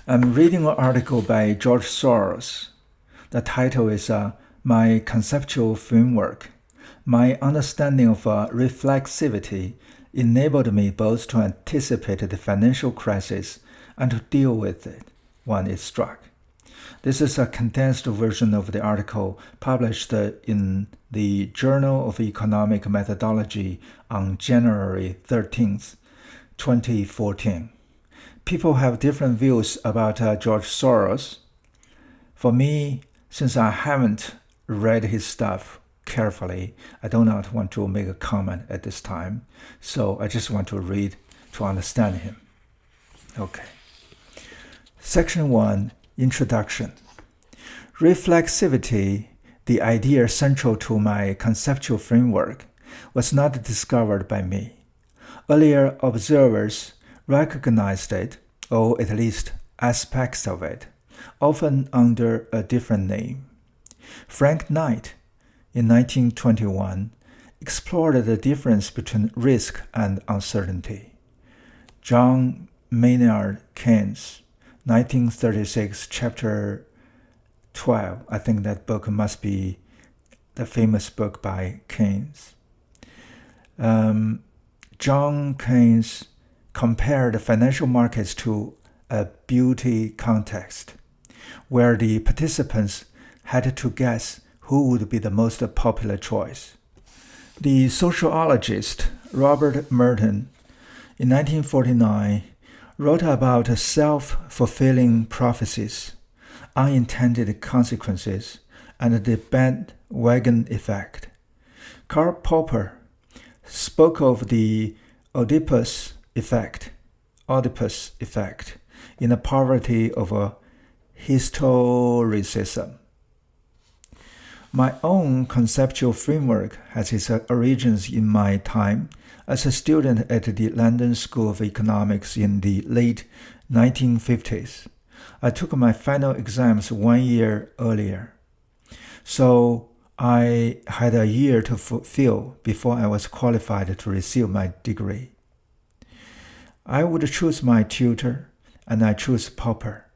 I'm reading an article by George Soros. The title is My Conceptual Framework. My understanding of reflexivity enabled me both to anticipate the financial crisis and to deal with it when it struck. This is a condensed version of the article published in the Journal of Economic Methodology on January 13th, 2014. People have different views about George Soros. For me, since I haven't read his stuff carefully, I do not want to make a comment at this time, so I just want to read to understand him. Okay. Section 1, Introduction. Reflexivity, the idea central to my conceptual framework, was not discovered by me. Earlier observers recognized it, or at least aspects of it, often under a different name. Frank Knight, in 1921, explored the difference between risk and uncertainty. John Maynard Keynes, 1936, chapter 12, I think that book must be the famous book by Keynes. John Keynes compared financial markets to a beauty contest, where the participants had to guess who would be the most popular choice. The sociologist Robert Merton, in 1949, wrote about self-fulfilling prophecies, unintended consequences, and the bandwagon effect. Karl Popper spoke of the Oedipus effect in the poverty of a historicism. My own conceptual framework has its origins in my time as a student at the London School of Economics in the late 1950s. I took my final exams 1 year earlier, so I had a year to fulfill before I was qualified to receive my degree. I would choose my tutor, and I chose Popper,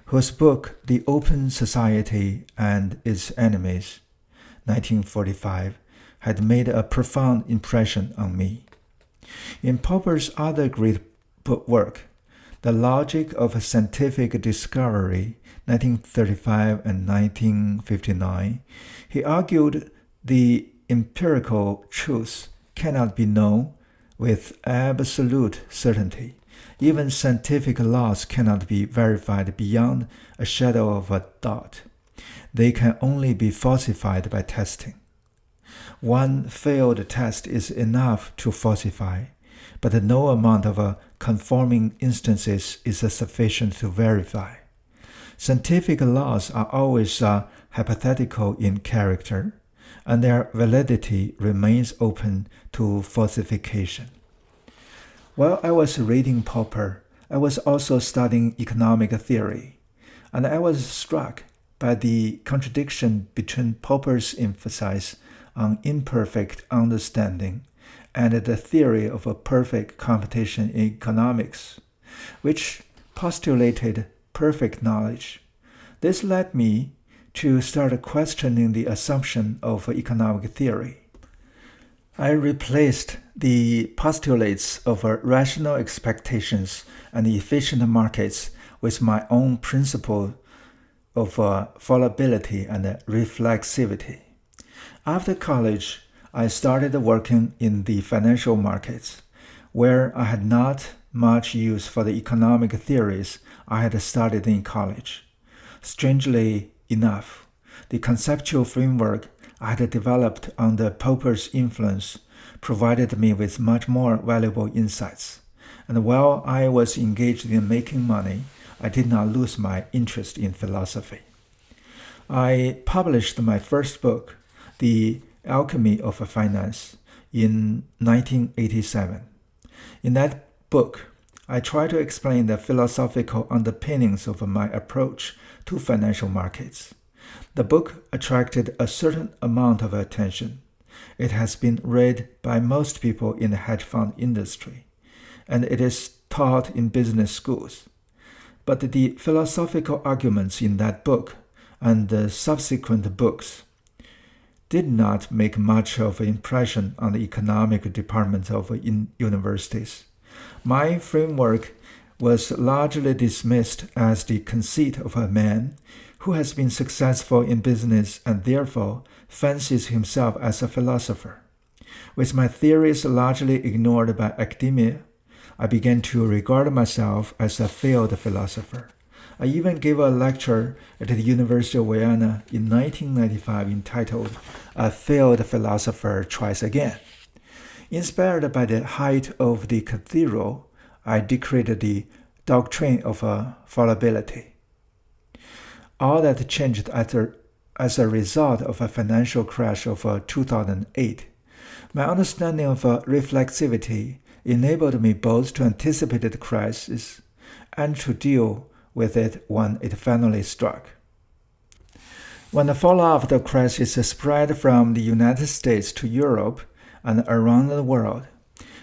whose book The Open Society and Its Enemies, 1945, had made a profound impression on me. In Popper's other great work, The Logic of Scientific Discovery, 1935 and 1959, he argued the empirical truth cannot be known with absolute certainty. Even scientific laws cannot be verified beyond a shadow of a doubt. They can only be falsified by testing. One failed test is enough to falsify, but no amount of conforming instances is sufficient to verify. Scientific laws are always hypothetical in character, and their validity remains open to falsification. While I was reading Popper, I was also studying economic theory, and I was struck by the contradiction between Popper's emphasis on imperfect understanding and the theory of a perfect competition in economics, which postulated perfect knowledge. This led me to start questioning the assumption of economic theory. I replaced the postulates of rational expectations and efficient markets with my own principle of fallibility and reflexivity. After college, I started working in the financial markets, where I had not much use for the economic theories I had studied in college. Strangely enough, the conceptual framework I had developed under Popper's influence provided me with much more valuable insights, and while I was engaged in making money, I did not lose my interest in philosophy. I published my first book, The Alchemy of Finance, in 1987. In that book, I try to explain the philosophical underpinnings of my approach to financial markets. The book attracted a certain amount of attention. It has been read by most people in the hedge fund industry, and it is taught in business schools. but the philosophical arguments in that book and the subsequent books did not make much of an impression on the economic department of universities. My framework was largely dismissed as the conceit of a man who has been successful in business and therefore fancies himself as a philosopher. With my theories largely ignored by academia, I began to regard myself as a failed philosopher. I even gave a lecture at the University of Vienna in 1995 entitled "A Failed Philosopher Tries Again." Inspired by the height of the cathedral, I decreed the doctrine of fallibility. All that changed as a result of a financial crash of 2008. My understanding of reflexivity enabled me both to anticipate the crisis and to deal with it when it finally struck. When the fallout of the crisis spread from the United States to Europe and around the world,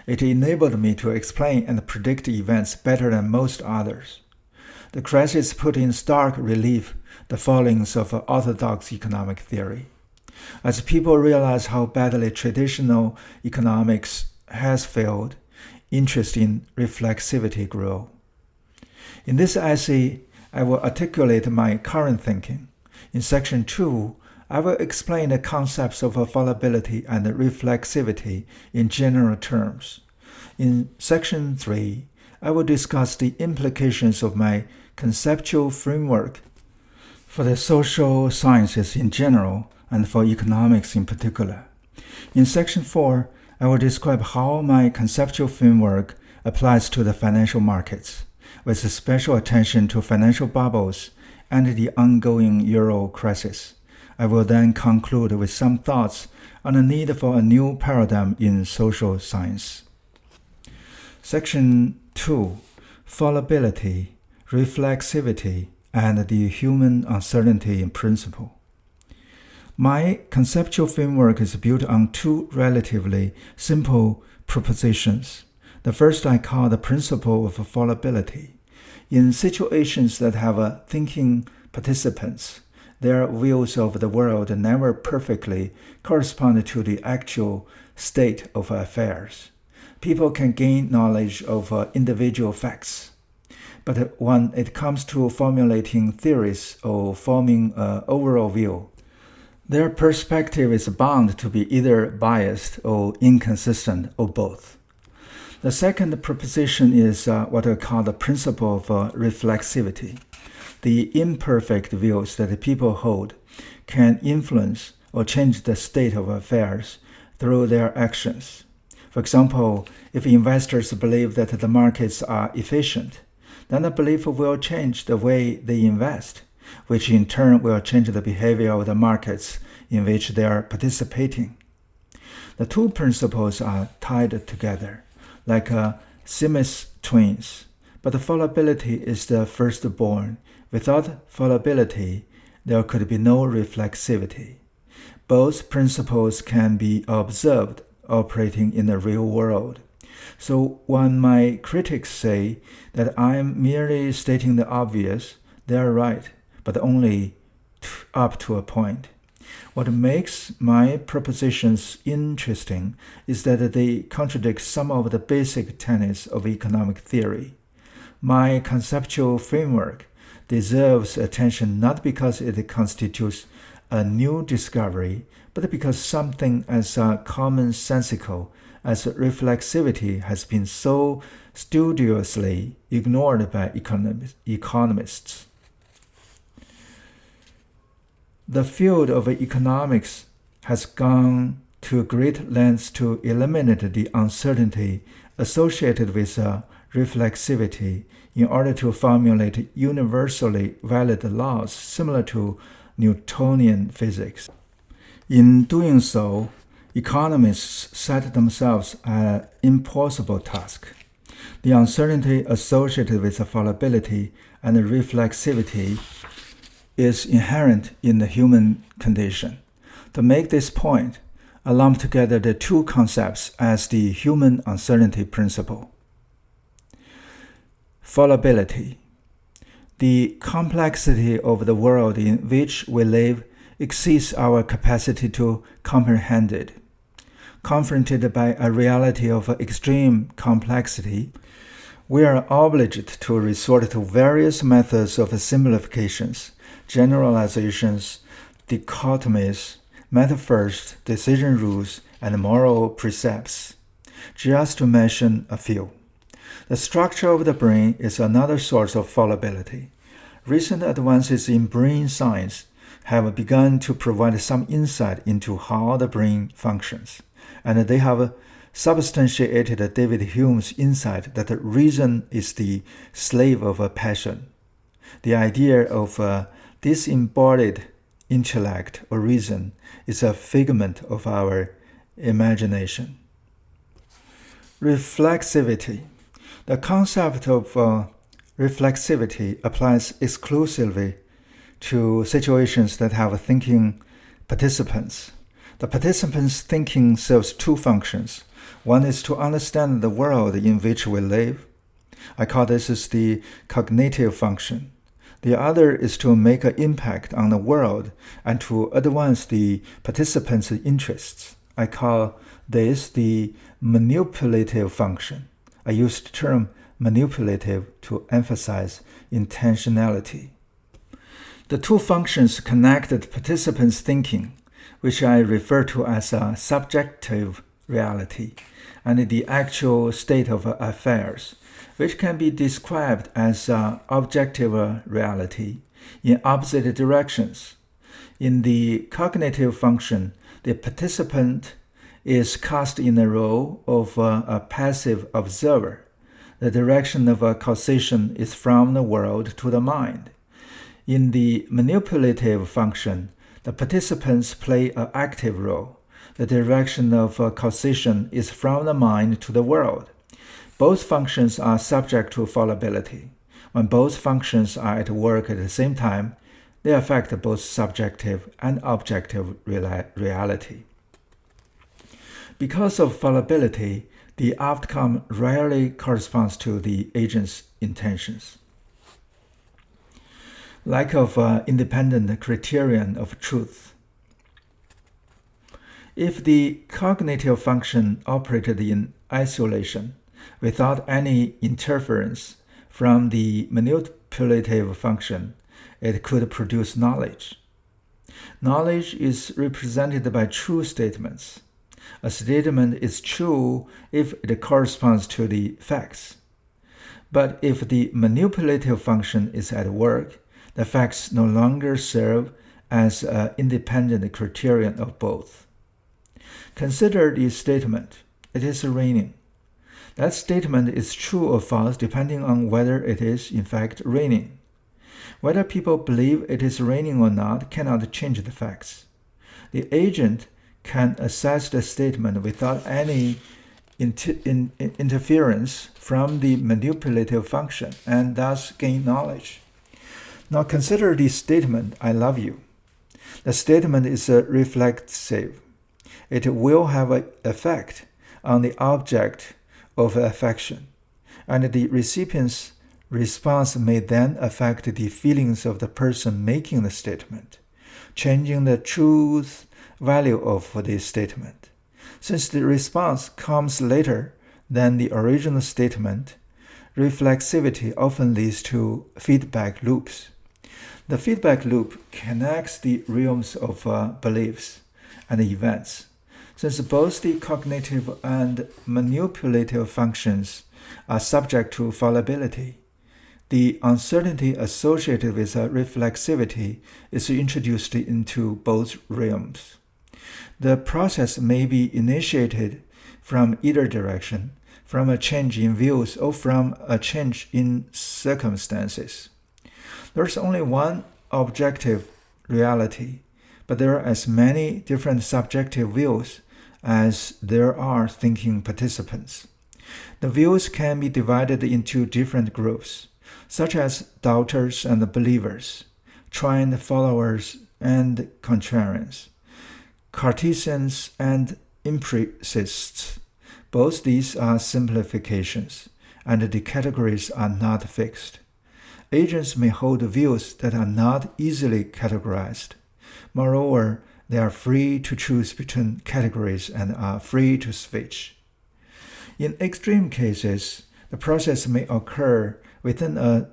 it enabled me to explain and predict events better than most others. The crisis put in stark relief the failings of orthodox economic theory. As people realize how badly traditional economics has failed, interest in reflexivity grew. In this essay, I will articulate my current thinking. In Section 2, I will explain the concepts of fallibility and reflexivity in general terms. In Section 3, I will discuss the implications of my conceptual framework for the social sciences in general and for economics in particular. In Section 4, I will describe how my conceptual framework applies to the financial markets, with special attention to financial bubbles and the ongoing euro crisis. I will then conclude with some thoughts on the need for a new paradigm in social science. Section 2. Fallibility, reflexivity, and the human uncertainty principle. My conceptual framework is built on two relatively simple propositions. The first I call the principle of fallibility. In situations that have thinking participants, their views of the world never perfectly correspond to the actual state of affairs. People can gain knowledge of individual facts, but when it comes to formulating theories or forming an overall view, their perspective is bound to be either biased or inconsistent or both. The second proposition is what I call the principle of reflexivity. The imperfect views that people hold can influence or change the state of affairs through their actions. For example, if investors believe that the markets are efficient, then the belief will change the way they invest, which in turn will change the behavior of the markets in which they are participating. The two principles are tied together, like Siamese twins, but fallibility is the firstborn. Without fallibility, there could be no reflexivity. Both principles can be observed operating in the real world. So when my critics say that I am merely stating the obvious, they are right, but only up to a point. What makes my propositions interesting is that they contradict some of the basic tenets of economic theory. My conceptual framework deserves attention not because it constitutes a new discovery, but because something as commonsensical as reflexivity has been so studiously ignored by economists. The field of economics has gone to great lengths to eliminate the uncertainty associated with reflexivity in order to formulate universally valid laws similar to Newtonian physics. In doing so, economists set themselves an impossible task. The uncertainty associated with fallibility and reflexivity is inherent in the human condition. To make this point, I lump together the two concepts as the human uncertainty principle. Fallibility. The complexity of the world in which we live exceeds our capacity to comprehend it. Confronted by a reality of extreme complexity, we are obliged to resort to various methods of simplifications, generalizations, dichotomies, metaphors, decision rules, and moral precepts, just to mention a few. The structure of the brain is another source of fallibility. Recent advances in brain science have begun to provide some insight into how the brain functions, and they have substantiated David Hume's insight that reason is the slave of a passion. The idea of a disembodied intellect or reason is a figment of our imagination. Reflexivity. The concept of reflexivity applies exclusively to situations that have thinking participants. The participants' thinking serves two functions. One is to understand the world in which we live. I call this as the cognitive function. The other is to make an impact on the world and to advance the participants' interests. I call this the manipulative function. I use the term manipulative to emphasize intentionality. The two functions connect the participants' thinking, which I refer to as a subjective reality, and the actual state of affairs, which can be described as objective reality, in opposite directions. In the cognitive function, the participant is cast in the role of a passive observer. The direction of causation is from the world to the mind. In the manipulative function, the participants play an active role. The direction of causation is from the mind to the world. Both functions are subject to fallibility. When both functions are at work at the same time, they affect both subjective and objective reality. Because of fallibility, the outcome rarely corresponds to the agent's intentions. Lack of independent criterion of truth. If the cognitive function operated in isolation, without any interference from the manipulative function, it could produce knowledge. Knowledge is represented by true statements. A statement is true if it corresponds to the facts. But if the manipulative function is at work, the facts no longer serve as an independent criterion of both. Consider the statement, "It is raining." That statement is true or false depending on whether it is in fact raining. Whether people believe it is raining or not cannot change the facts. The agent can assess the statement without any interference from the manipulative function and thus gain knowledge. Now consider the statement, "I love you." The statement is reflexive. It will have an effect on the object of affection, and the recipient's response may then affect the feelings of the person making the statement, changing the truth value of the statement. Since the response comes later than the original statement, reflexivity often leads to feedback loops. The feedback loop connects the realms of beliefs and events. Since both the cognitive and manipulative functions are subject to fallibility, the uncertainty associated with reflexivity is introduced into both realms. The process may be initiated from either direction, from a change in views or from a change in circumstances. There's only one objective reality, but there are as many different subjective views as there are thinking participants. The views can be divided into different groups, such as doubters and believers, trained followers and contrarians, Cartesians and empiricists. Both these are simplifications, and the categories are not fixed. Agents may hold views that are not easily categorized. Moreover, they are free to choose between categories and are free to switch. In extreme cases, the process may occur within a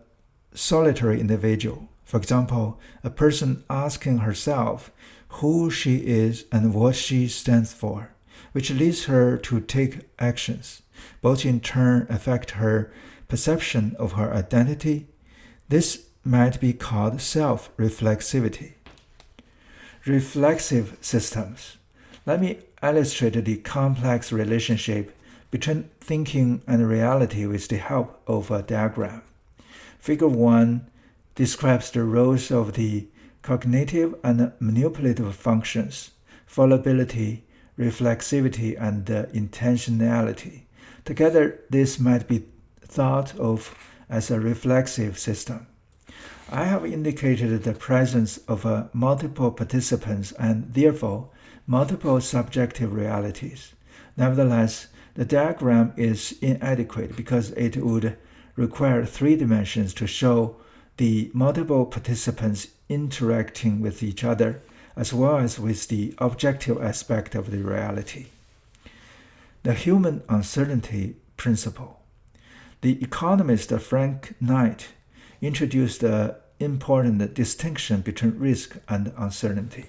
solitary individual. For example, a person asking herself who she is and what she stands for, which leads her to take actions, both in turn affect her perception of her identity. This might be called self-reflexivity. Reflexive systems. Let me illustrate the complex relationship between thinking and reality with the help of a diagram. Figure 1 describes the roles of the cognitive and manipulative functions, fallibility, reflexivity, and intentionality. Together, this might be thought of as a reflexive system. I have indicated the presence of multiple participants and therefore multiple subjective realities. Nevertheless, the diagram is inadequate because it would require 3 dimensions to show the multiple participants interacting with each other as well as with the objective aspect of the reality. The human uncertainty principle. The economist Frank Knight introduced an important distinction between risk and uncertainty.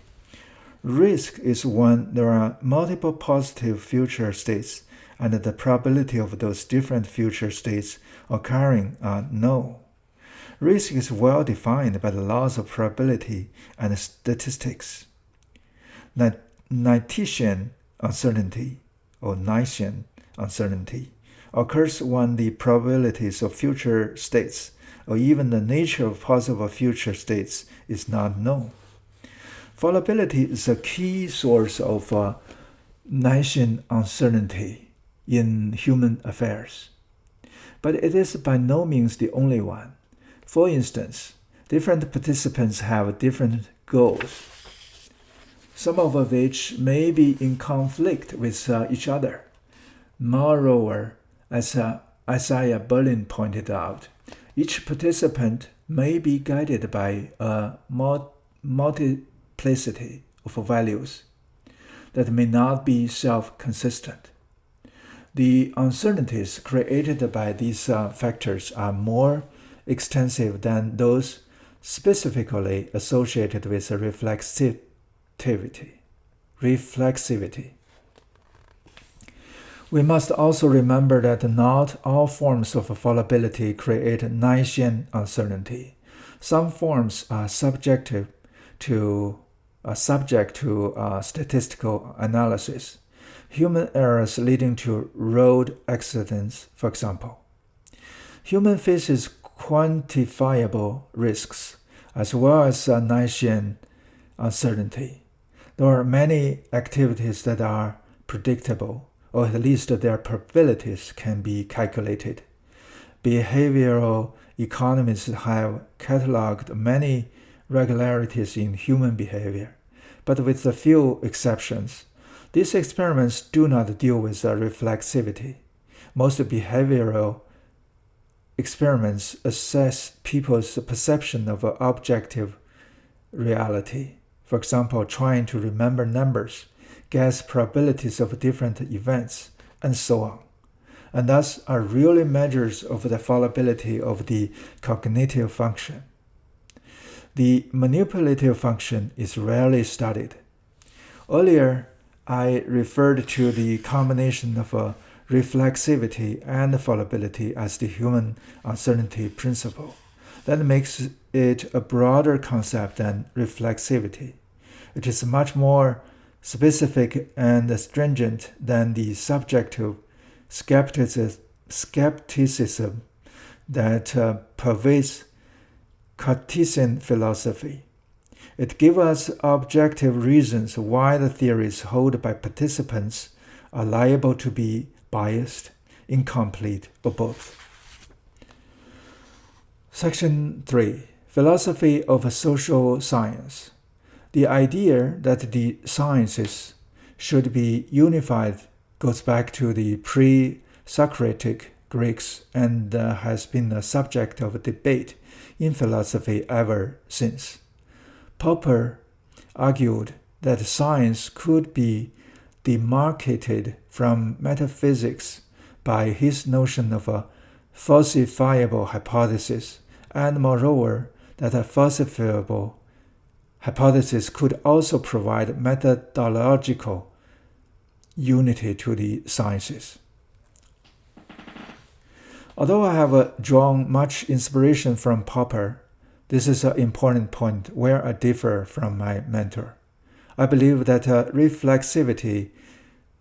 Risk is when there are multiple positive future states and the probability of those different future states occurring are known. Risk is well defined by the laws of probability and statistics. Knightian uncertainty or Knightian uncertainty occurs when the probabilities of future states or even the nature of possible future states is not known. Fallibility is a key source of Knightian uncertainty in human affairs, but it is by no means the only one. For instance, different participants have different goals, some of which may be in conflict with each other. Moreover, as Isaiah Berlin pointed out, each participant may be guided by a multiplicity of values that may not be self-consistent. The uncertainties created by these factors are more extensive than those specifically associated with reflexivity. We must also remember that not all forms of fallibility create Knightian uncertainty. Some forms are subject to statistical analysis. Human errors leading to road accidents, for example. Human faces quantifiable risks as well as Knightian uncertainty. There are many activities that are predictable, or at least their probabilities can be calculated. Behavioral economists have cataloged many regularities in human behavior, but with a few exceptions. These experiments do not deal with reflexivity. Most behavioral experiments assess people's perception of objective reality. For example, trying to remember numbers, guess probabilities of different events, and so on, and thus are really measures of the fallibility of the cognitive function. The manipulative function is rarely studied. Earlier, I referred to the combination of reflexivity and fallibility as the human uncertainty principle. That makes it a broader concept than reflexivity. It is much more specific and stringent than the subjective skepticism that pervades Cartesian philosophy. It gives us objective reasons why the theories held by participants are liable to be biased, incomplete, or both. Section 3. Philosophy of social science. The idea that the sciences should be unified goes back to the pre-Socratic Greeks and has been a subject of debate in philosophy ever since. Popper argued that science could be demarcated from metaphysics by his notion of a falsifiable hypothesis, and moreover, that a falsifiable hypothesis could also provide methodological unity to the sciences. Although I have drawn much inspiration from Popper, this is an important point where I differ from my mentor. I believe that reflexivity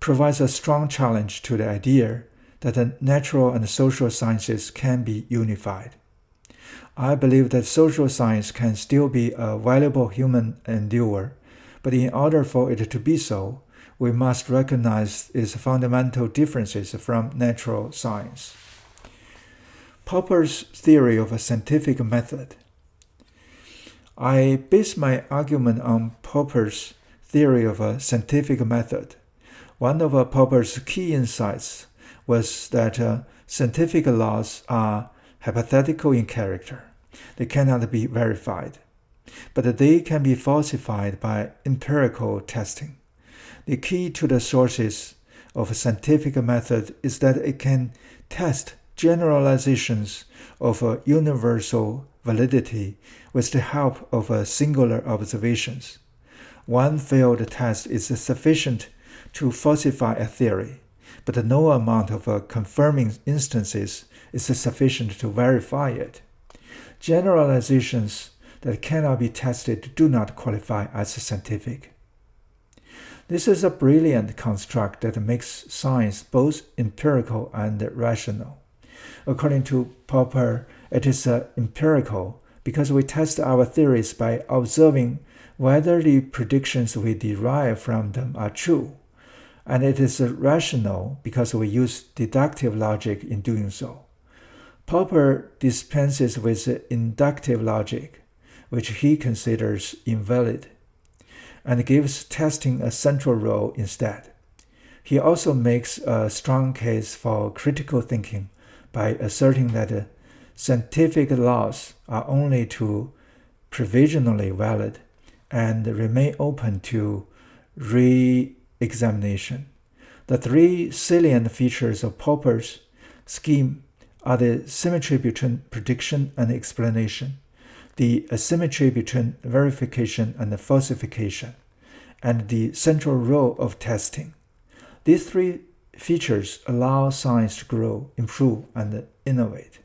provides a strong challenge to the idea that the natural and social sciences can be unified. I believe that social science can still be a valuable human endeavor, but in order for it to be so, we must recognize its fundamental differences from natural science. Popper's theory of a scientific method. I base my argument on Popper's theory of a scientific method. One of Popper's key insights was that scientific laws are hypothetical in character. They cannot be verified, but they can be falsified by empirical testing. The key to the sources of a scientific method is that it can test generalizations of universal validity with the help of singular observations. One failed test is sufficient to falsify a theory, but no amount of confirming instances is sufficient to verify it. Generalizations that cannot be tested do not qualify as scientific. This is a brilliant construct that makes science both empirical and rational. According to Popper, it is empirical because we test our theories by observing whether the predictions we derive from them are true, and it is rational because we use deductive logic in doing so. Popper dispenses with inductive logic, which he considers invalid, and gives testing a central role instead. He also makes a strong case for critical thinking by asserting that scientific laws are only provisionally valid and remain open to re-examination. The three salient features of Popper's scheme are the symmetry between prediction and explanation, the asymmetry between verification and falsification, and the central role of testing. These three features allow science to grow, improve, and innovate.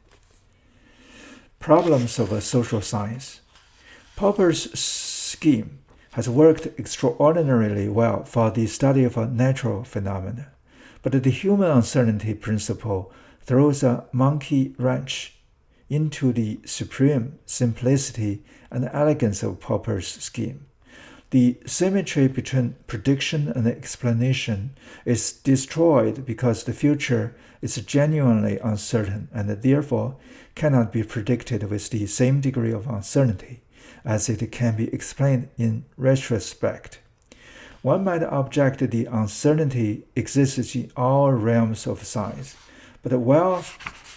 Problems of social science. Popper's scheme has worked extraordinarily well for the study of natural phenomena, but the human uncertainty principle throws a monkey wrench into the supreme simplicity and elegance of Popper's scheme. The symmetry between prediction and explanation is destroyed because the future is genuinely uncertain and therefore cannot be predicted with the same degree of uncertainty as it can be explained in retrospect. One might object that the uncertainty exists in all realms of science, but while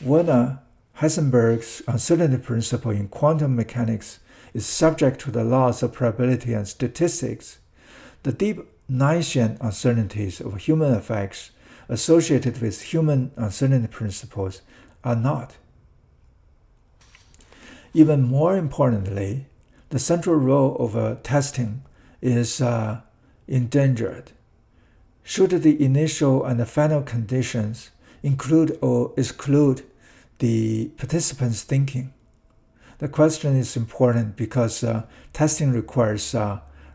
Werner Heisenberg's uncertainty principle in quantum mechanics is subject to the laws of probability and statistics, the deep Nietzschean uncertainties of human effects associated with human uncertainty principles are not. Even more importantly, the central role of testing is endangered. Should the initial and the final conditions include or exclude the participants' thinking? The question is important because testing requires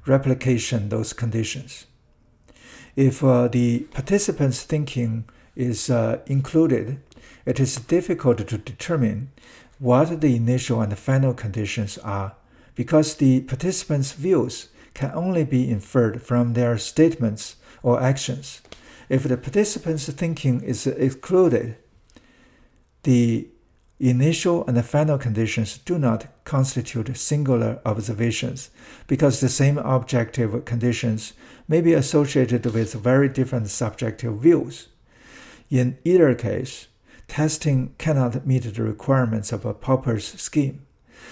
replication those conditions. If the participants' thinking is included, it is difficult to determine what the initial and final conditions are because the participants' views can only be inferred from their statements or actions. If the participants' thinking is excluded, the initial and the final conditions do not constitute singular observations because the same objective conditions may be associated with very different subjective views. In either case, testing cannot meet the requirements of a Popper's scheme.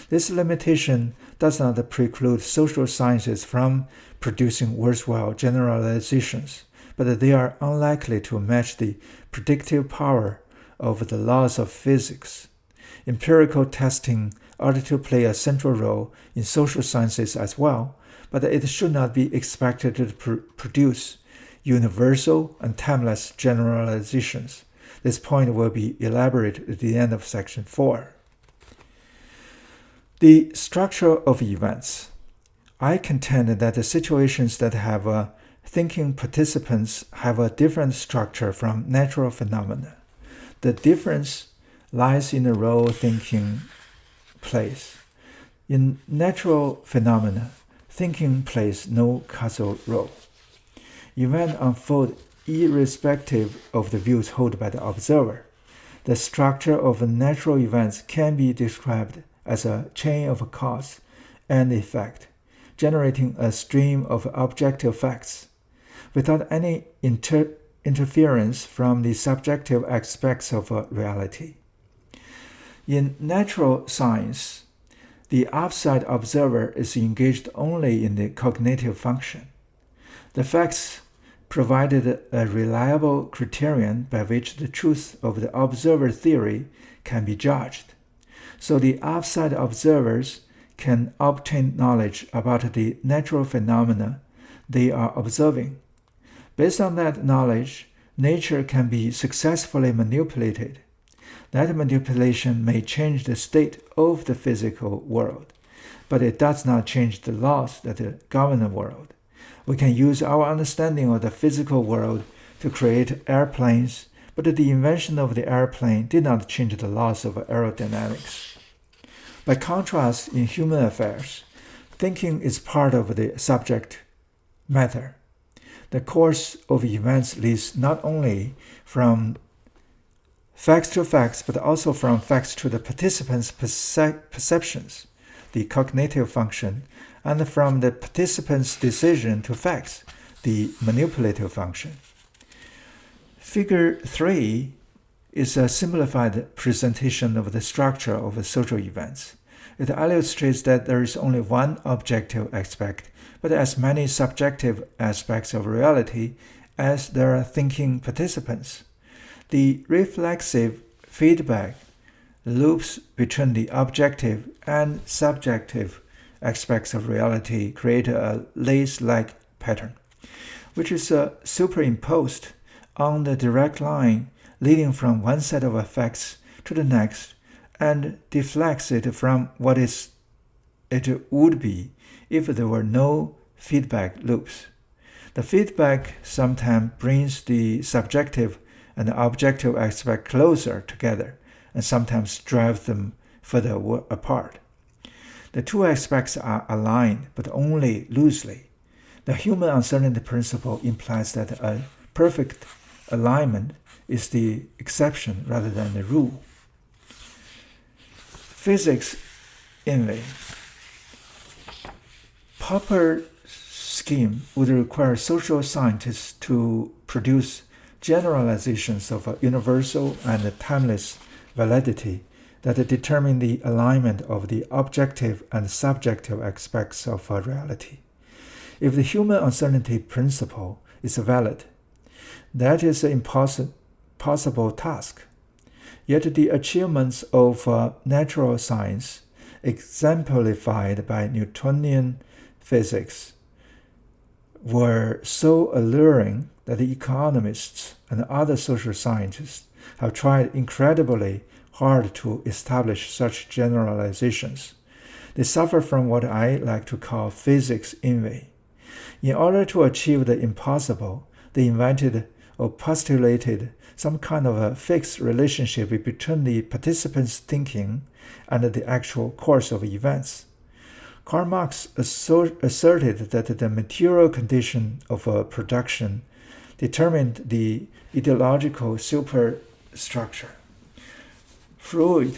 This limitation does not preclude social sciences from producing worthwhile generalizations, but they are unlikely to match the predictive power of the laws of physics. Empirical testing ought to play a central role in social sciences as well, but it should not be expected to produce universal and timeless generalizations. This point will be elaborated at the end of section 4. The structure of events. I contend that the situations that have thinking participants have a different structure from natural phenomena. The difference lies in the role thinking plays. In natural phenomena, thinking plays no causal role. Events unfold irrespective of the views held by the observer. The structure of natural events can be described as a chain of cause and effect, generating a stream of objective facts, without any interference from the subjective aspects of reality. In natural science, the outside observer is engaged only in the cognitive function. The facts provided a reliable criterion by which the truth of the observer theory can be judged. So the outside observers can obtain knowledge about the natural phenomena they are observing. Based on that knowledge, nature can be successfully manipulated. That manipulation may change the state of the physical world, but it does not change the laws that govern the world. We can use our understanding of the physical world to create airplanes, but the invention of the airplane did not change the laws of aerodynamics. By contrast, in human affairs, thinking is part of the subject matter. The course of events leads not only from facts to facts, but also from facts to the participants' perceptions, the cognitive function, and from the participants' decision to facts, the manipulative function. Figure 3 is a simplified presentation of the structure of social events. It illustrates that there is only one objective aspect, but as many subjective aspects of reality as there are thinking participants. The reflexive feedback loops between the objective and subjective aspects of reality create a lace-like pattern, which is superimposed on the direct line leading from one set of facts to the next and deflects it from what it would be if there were no feedback loops. The feedback sometimes brings the subjective and the objective aspect closer together and sometimes drives them further apart. The two aspects are aligned, but only loosely. The human uncertainty principle implies that a perfect alignment is the exception rather than the rule. Physics envy. Popper's scheme would require social scientists to produce generalizations of universal and timeless validity that determine the alignment of the objective and subjective aspects of reality. If the human uncertainty principle is valid, that is an impossible task. Yet the achievements of natural science, exemplified by Newtonian physics, were so alluring that the economists and other social scientists have tried incredibly hard to establish such generalizations. They suffer from what I like to call physics envy. In order to achieve the impossible, they invented or postulated some kind of a fixed relationship between the participants' thinking and the actual course of events. Karl Marx asserted that the material condition of production determined the ideological superstructure. Freud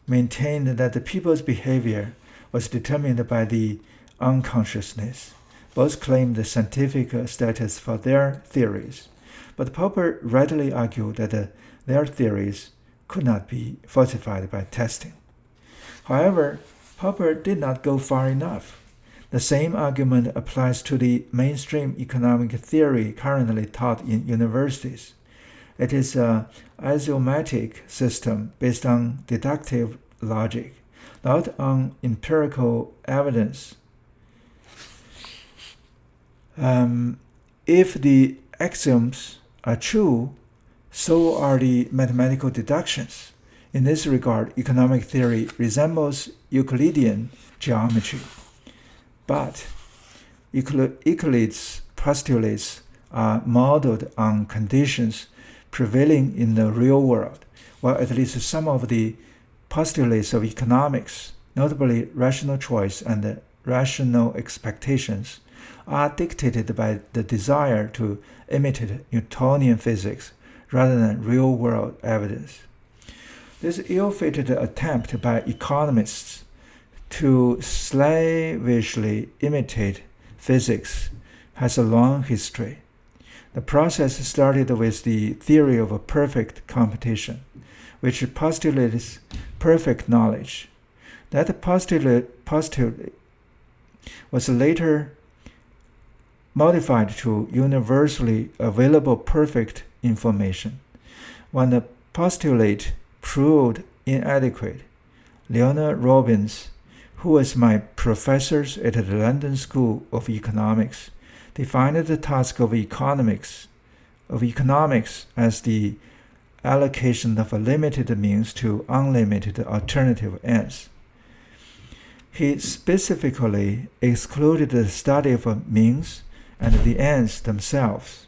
maintained that the people's behavior was determined by the unconsciousness. Both claimed the scientific status for their theories, but Popper readily argued that their theories could not be falsified by testing. However, Popper did not go far enough. The same argument applies to the mainstream economic theory currently taught in universities. It is an axiomatic system based on deductive logic, not on empirical evidence. If the axioms are true, so are the mathematical deductions. In this regard, economic theory resembles Euclidean geometry. But Euclid's postulates are modeled on conditions prevailing in the real world, while at least some of the postulates of economics, notably rational choice and rational expectations, are dictated by the desire to imitate Newtonian physics rather than real-world evidence. This ill-fated attempt by economists to slavishly imitate physics has a long history. The process started with the theory of a perfect competition, which postulates perfect knowledge. That postulate was later modified to universally available perfect information. When the postulate proved inadequate, Leonard Robbins, who was my professor at the London School of Economics, defined the task of economics as the allocation of a limited means to unlimited alternative ends. He specifically excluded the study of means and the ends themselves.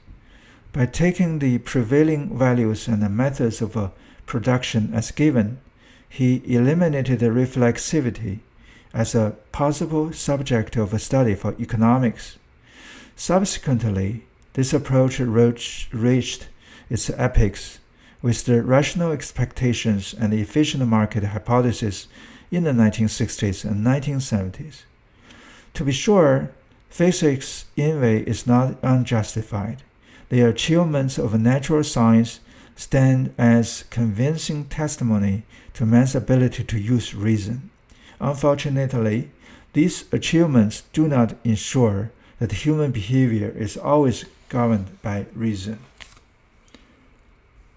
By taking the prevailing values and the methods of production as given, he eliminated reflexivity as a possible subject of study for economics. Subsequently, this approach reached its apex with the rational expectations and the efficient market hypothesis in the 1960s and 1970s. To be sure, physics' envy is not unjustified. The achievements of natural science stand as convincing testimony to man's ability to use reason. Unfortunately, these achievements do not ensure that human behavior is always governed by reason.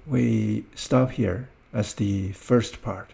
We stop here as the first part.